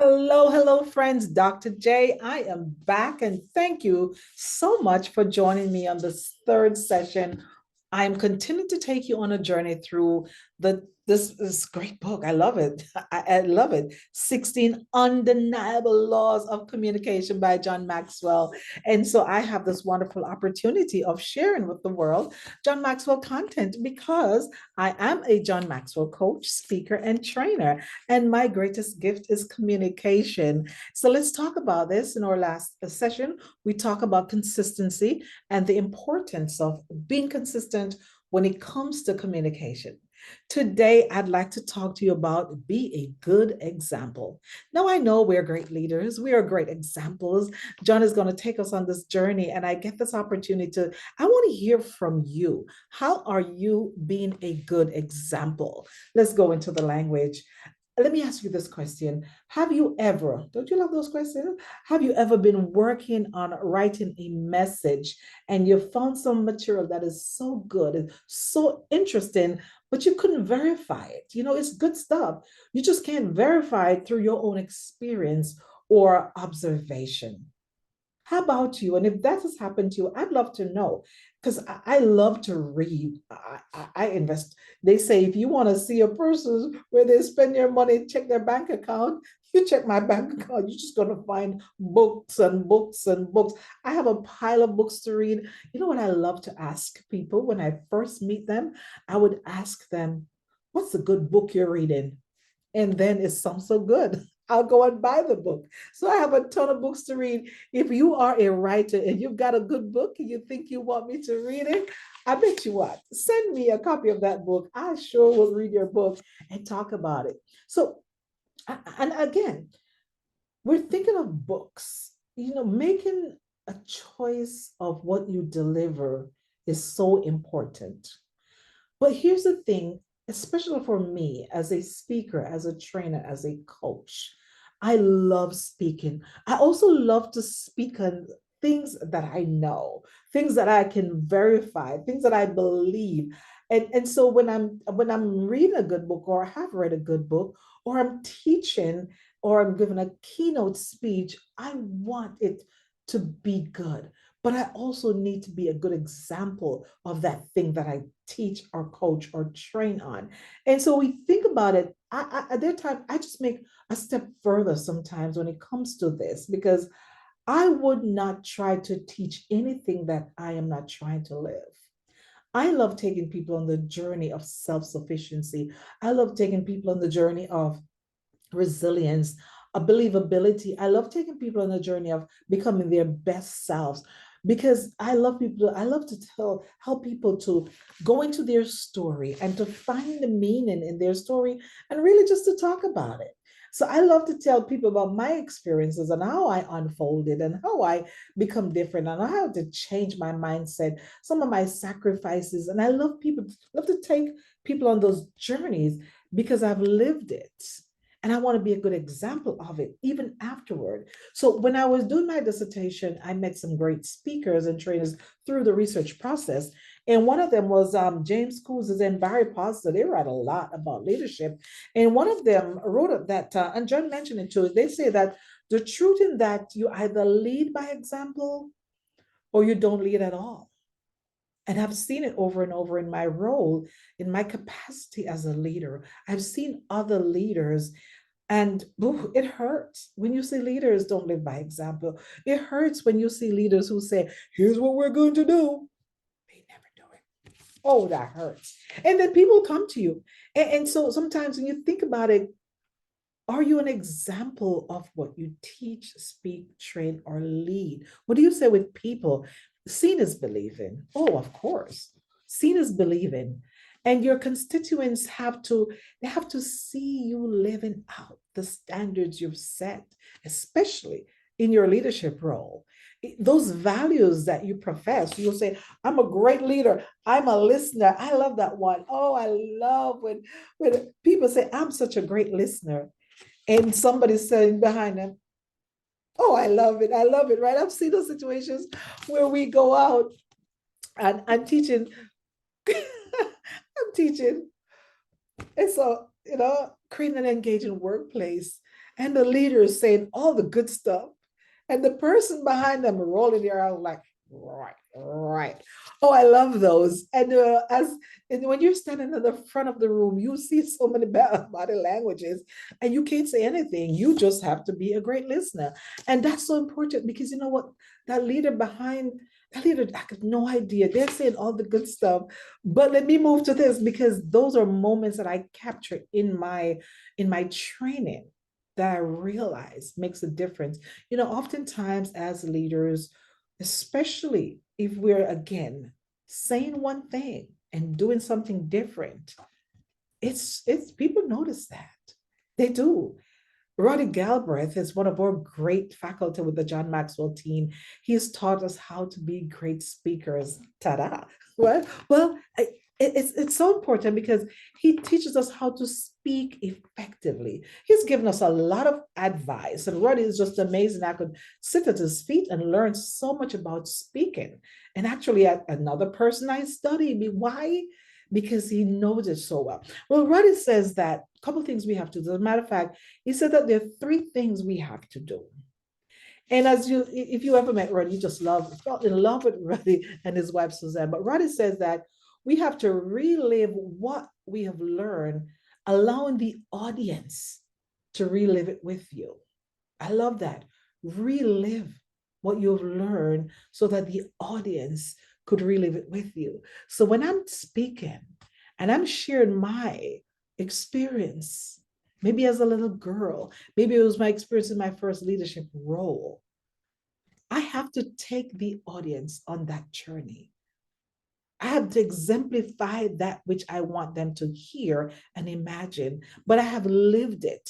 Hello, hello, friends. Dr. J, I am back and thank you so much for joining me on this third session. I am continuing to take you on a journey through this great book. I love it. I love it. 16 Undeniable Laws of Communication by John Maxwell. And so I have this wonderful opportunity of sharing with the world John Maxwell content because I am a John Maxwell coach, speaker, and trainer. And my greatest gift is communication. So let's talk about this. In our last session, we talk about consistency and the importance of being consistent when it comes to communication. Today, I'd like to talk to you about be a good example. Now, I know we're great leaders, we are great examples. John is going to take us on this journey, and I get this opportunity to, I want to hear from you. How are you being a good example? Let's go into the language. Let me ask you this question. Have you ever, don't you love those questions? Have you ever been working on writing a message and you found some material that is so good and so interesting, but you couldn't verify it? You know, it's good stuff. You just can't verify it through your own experience or observation. How about you? And if that has happened to you, I'd love to know because I love to read. I invest. They say if you want to see a person where they spend their money, check their bank account, you check my bank account, you're just going to find books and books and books. I have a pile of books to read. You know what I love to ask people when I first meet them? I would ask them, what's a good book you're reading? And then it sounds so good. I'll go and buy the book. So I have a ton of books to read. If you are a writer and you've got a good book and you think you want me to read it, I bet you what, send me a copy of that book. I sure will read your book and talk about it. So, and again, we're thinking of books, making a choice of what you deliver is so important. But here's the thing, especially for me as a speaker, as a trainer, as a coach, I love speaking. I also love to speak on things that I know, things that I can verify, things that I believe. And so when I'm reading a good book or I have read a good book or I'm teaching or I'm giving a keynote speech, I want it to be good. But I also need to be a good example of that thing that I teach or coach or train on. And so we think about it. At that time, I just make a step further sometimes when it comes to this because I would not try to teach anything that I am not trying to live. I love taking people on the journey of self sufficiency. I love taking people on the journey of resilience, a believability. I love taking people on a journey of becoming their best selves because I love people. I love to help people to go into their story and to find the meaning in their story and really just to talk about it. So I love to tell people about my experiences and how I unfolded and how I become different and how to change my mindset, some of my sacrifices. And I love to take people on those journeys because I've lived it. And I want to be a good example of it even afterward. So when I was doing my dissertation, I met some great speakers and trainers through the research process. And one of them was James Couzes and Barry Posner. They write a lot about leadership. And one of them wrote that, and John mentioned it too, they say that the truth in that you either lead by example or you don't lead at all. And I've seen it over and over in my role, in my capacity as a leader. I've seen other leaders, and ooh, it hurts when you see leaders don't live by example. It hurts when you see leaders who say, here's what we're going to do. They never do it. Oh, that hurts. And then people come to you. And so sometimes when you think about it, are you an example of what you teach, speak, train, or lead? What do you say with people? Seen is believing. Oh, of course. Seen is believing. And your constituents they have to see you living out the standards you've set, especially in your leadership role. Those values that you profess, you'll say, I'm a great leader. I'm a listener. I love that one. Oh, I love when people say, I'm such a great listener and somebody's saying behind them, oh, I love it. I love it, right? I've seen those situations where we go out and I'm teaching, I'm teaching. And so, creating an engaging workplace. and the leader is saying all the good stuff, and the person behind them rolling their eyes like, right, right. Oh, I love those. And when you're standing at the front of the room, you see so many body languages, and you can't say anything. You just have to be a great listener, and that's so important because you know what, that leader behind that leader, I have no idea. They're saying all the good stuff, but let me move to this because those are moments that I capture in my training that I realize makes a difference. You know, oftentimes as leaders, especially if we're again saying one thing and doing something different, it's people notice that. They do. Roddy Galbraith is one of our great faculty with the John Maxwell team. He's taught us how to be great speakers. Ta-da! It's so important because he teaches us how to speak effectively. He's given us a lot of advice, and Roddy is just amazing. I could sit at his feet and learn so much about speaking. And actually, another person I study. Why? Because he knows it so well. Well, Roddy says that a couple of things we have to do. As a matter of fact, he said that there are three things we have to do. And if you ever met Roddy, you just fell in love with Roddy and his wife Suzanne. But Roddy says that we have to relive what we have learned, allowing the audience to relive it with you. I love that. Relive what you've learned so that the audience could relive it with you. So when I'm speaking and I'm sharing my experience, maybe as a little girl, maybe it was my experience in my first leadership role, I have to take the audience on that journey. I have to exemplify that which I want them to hear and imagine, but I have lived it.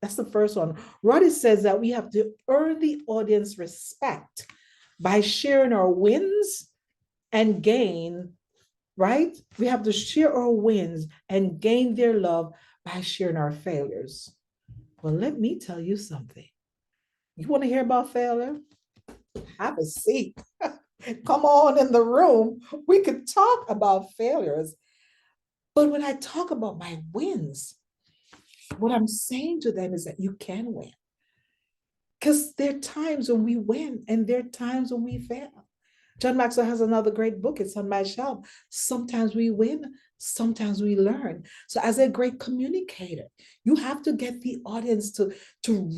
That's the first one. Roddy says that we have to earn the audience respect by sharing our wins and gain, right? We have to share our wins and gain their love by sharing our failures. Well, let me tell you something. You want to hear about failure? Have a seat. Come on in the room. We could talk about failures. But when I talk about my wins, what I'm saying to them is that you can win. Because there are times when we win and there are times when we fail. John Maxwell has another great book. It's on my shelf. Sometimes we win, sometimes we learn. So as a great communicator, you have to get the audience to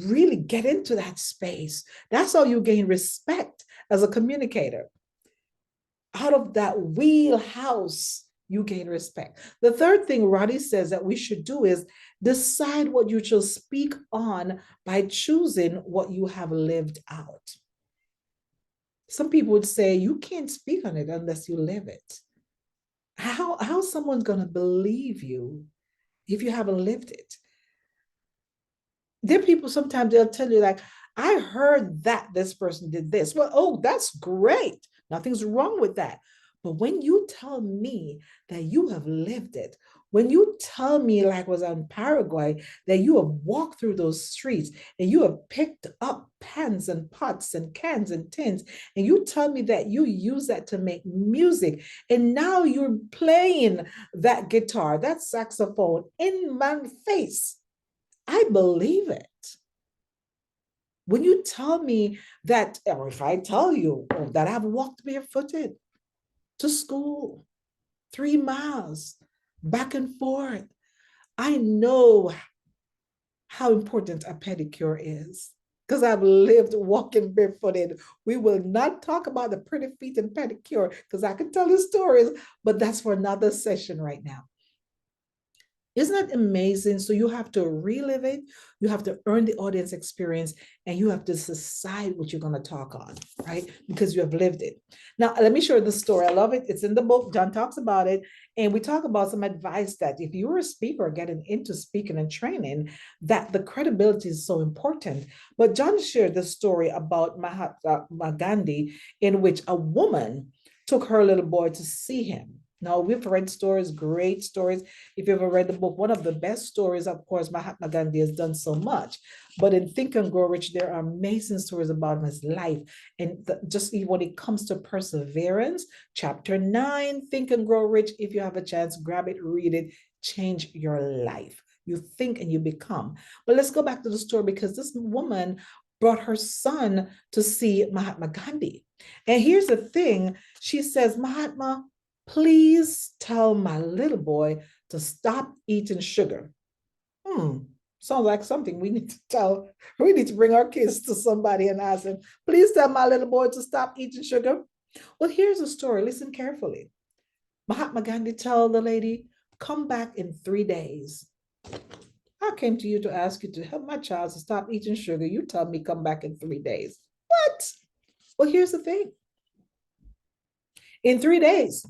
really get into that space. That's how you gain respect as a communicator. Out of that wheelhouse, you gain respect. The third thing Roddy says that we should do is decide what you shall speak on by choosing what you have lived out. Some people would say you can't speak on it unless you live it. How someone's going to believe you if you haven't lived it? There are people sometimes they'll tell you like, I heard that this person did this. Well, oh, that's great. Nothing's wrong with that. But when you tell me that you have lived it, when you tell me, like was in Paraguay, that you have walked through those streets and you have picked up pans and pots and cans and tins, and you tell me that you use that to make music, and now you're playing that guitar, that saxophone in my face, I believe it. When you tell me that, or if I tell you that I've walked barefooted to school, 3 miles, back and forth, I know how important a pedicure is because I've lived walking barefooted. We will not talk about the pretty feet and pedicure because I can tell you stories, but that's for another session right now. Isn't that amazing? So you have to relive it, you have to earn the audience experience, and you have to decide what you're going to talk on, right? Because you have lived it. Now, let me share the story. I love it. It's in the book. John talks about it. And we talk about some advice that if you're a speaker getting into speaking and training, that the credibility is so important. But John shared the story about Mahatma Gandhi, in which a woman took her little boy to see him. Now, we've read stories, great stories. If you've ever read the book, one of the best stories, of course, Mahatma Gandhi has done so much. But in Think and Grow Rich, there are amazing stories about his life. And just when it comes to perseverance, chapter 9, Think and Grow Rich, if you have a chance, grab it, read it, change your life. You think and you become. But let's go back to the story because this woman brought her son to see Mahatma Gandhi. And here's the thing, she says, Mahatma, please tell my little boy to stop eating sugar. Sounds like something we need to tell. We need to bring our kids to somebody and ask them, please tell my little boy to stop eating sugar. Well, here's the story. Listen carefully. Mahatma Gandhi told the lady, come back in 3 days. I came to you to ask you to help my child to stop eating sugar. You tell me come back in 3 days. What? Well, here's the thing. In 3 days,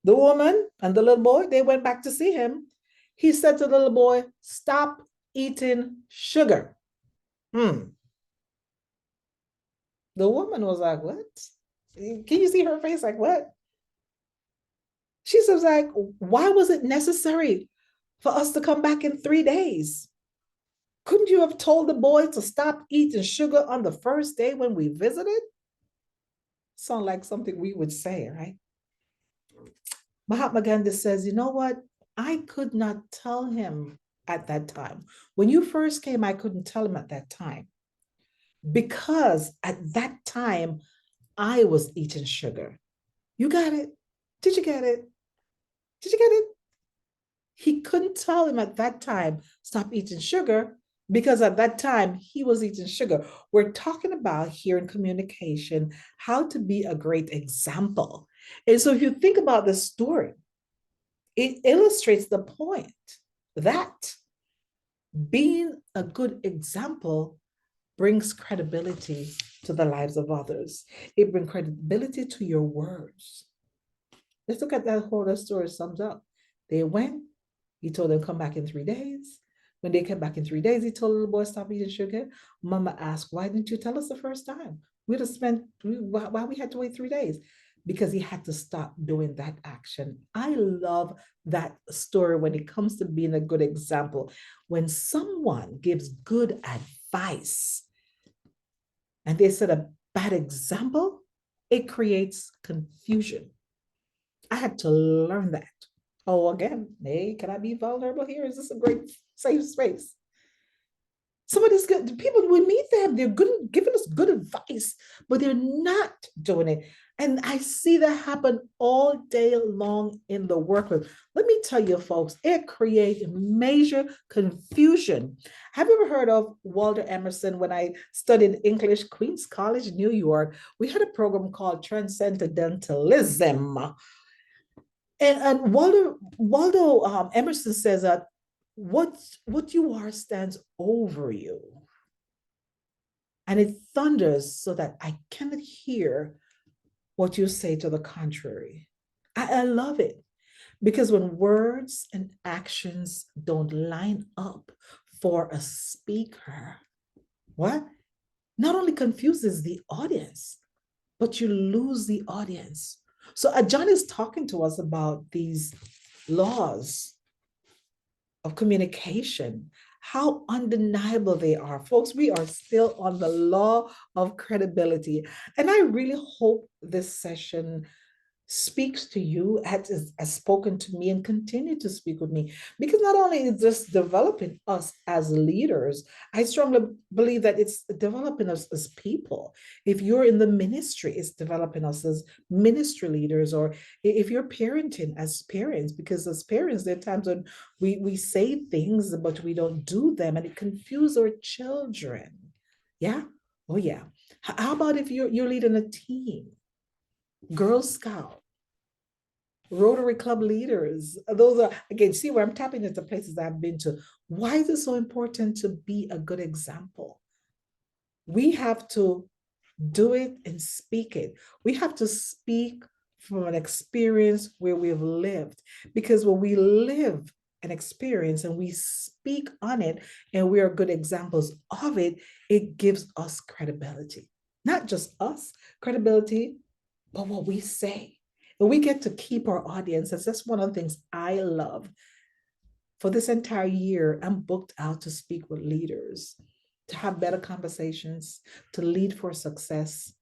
the woman and the little boy, they went back to see him. He said to the little boy, stop eating sugar. The woman was like, what? Can you see her face? Like, what? She says, like, why was it necessary for us to come back in 3 days? Couldn't you have told the boy to stop eating sugar on the first day when we visited? Sound like something we would say, right? Mahatma Gandhi says, you know what? I could not tell him at that time. When you first came, I couldn't tell him at that time because at that time, I was eating sugar. You got it? Did you get it? Did you get it? He couldn't tell him at that time, stop eating sugar, because at that time he was eating sugar. We're talking about here in communication how to be a great example. And so if you think about the story, it illustrates the point that being a good example brings credibility to the lives of others. It brings credibility to your words. Let's look at that whole story sums up. They went, he told them come back in 3 days. When they came back in 3 days, he told the little boy stop eating sugar. Mama asked, why didn't you tell us the first time? We'd have spent, why we had to wait 3 days? Because he had to stop doing that action. I love that story when it comes to being a good example. When someone gives good advice and they set a bad example, it creates confusion. I had to learn that. Oh, again, hey, can I be vulnerable here? Is this a great safe space? Somebody's good. People, we meet them, they're good, giving us good advice, but they're not doing it. And I see that happen all day long in the workplace. Let me tell you, folks, it creates major confusion. Have you ever heard of Walter Emerson? When I studied English, Queens College, New York, we had a program called Transcendentalism. And Waldo Emerson says that what you are stands over you. And it thunders so that I cannot hear what you say to the contrary. I love it because when words and actions don't line up for a speaker, what? Not only confuses the audience, but you lose the audience. So John is talking to us about these laws of communication, how undeniable they are. Folks, we are still on the law of credibility. And I really hope this session speaks to you, has spoken to me and continue to speak with me, because not only is this developing us as leaders, I strongly believe that it's developing us as people. If you're in the ministry, it's developing us as ministry leaders, or if you're parenting as parents, because as parents, there are times when we say things, but we don't do them, and it confuses our children. Yeah. Oh yeah. How about if you're leading a team? Girl Scout, Rotary Club leaders. Those are, again, see where I'm tapping into places I've been to. Why is it so important to be a good example? We have to do it and speak it. We have to speak from an experience where we've lived. Because when we live an experience and we speak on it and we are good examples of it, it gives us credibility. Not just us, credibility, but what we say. And we get to keep our audiences. That's one of the things I love. For this entire year, I'm booked out to speak with leaders, to have better conversations, to lead for success,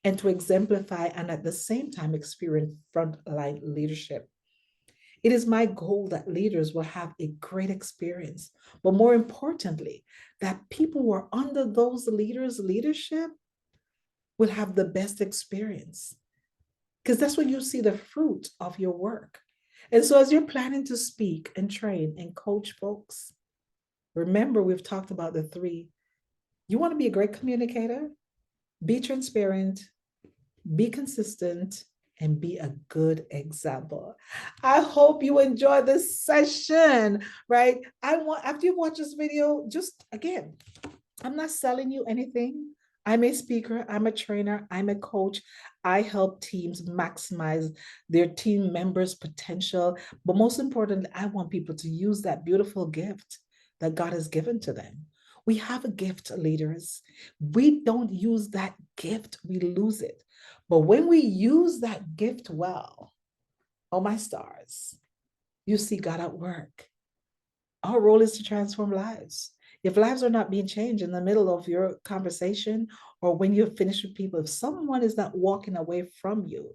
and to exemplify and at the same time experience frontline leadership. It is my goal that leaders will have a great experience, but more importantly, that people who are under those leaders' leadership will have the best experience, because that's when you see the fruit of your work. And so, as you're planning to speak and train and coach folks, remember we've talked about the three. You want to be a great communicator, be transparent, be consistent, and be a good example. I hope you enjoy this session, right? I want, after you watch this video, just again, I'm not selling you anything. I'm a speaker, I'm a trainer, I'm a coach. I help teams maximize their team members' potential. But most importantly, I want people to use that beautiful gift that God has given to them. We have a gift, leaders. We don't use that gift, we lose it. But when we use that gift well, oh my stars, you see God at work. Our role is to transform lives. If lives are not being changed in the middle of your conversation or when you're finished with people, if someone is not walking away from you,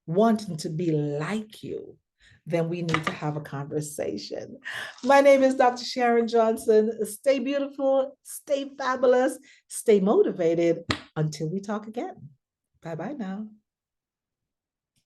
wanting to be like you, then we need to have a conversation. My name is Dr. Sharon Johnson. Stay beautiful, stay fabulous, stay motivated until we talk again. Bye bye now.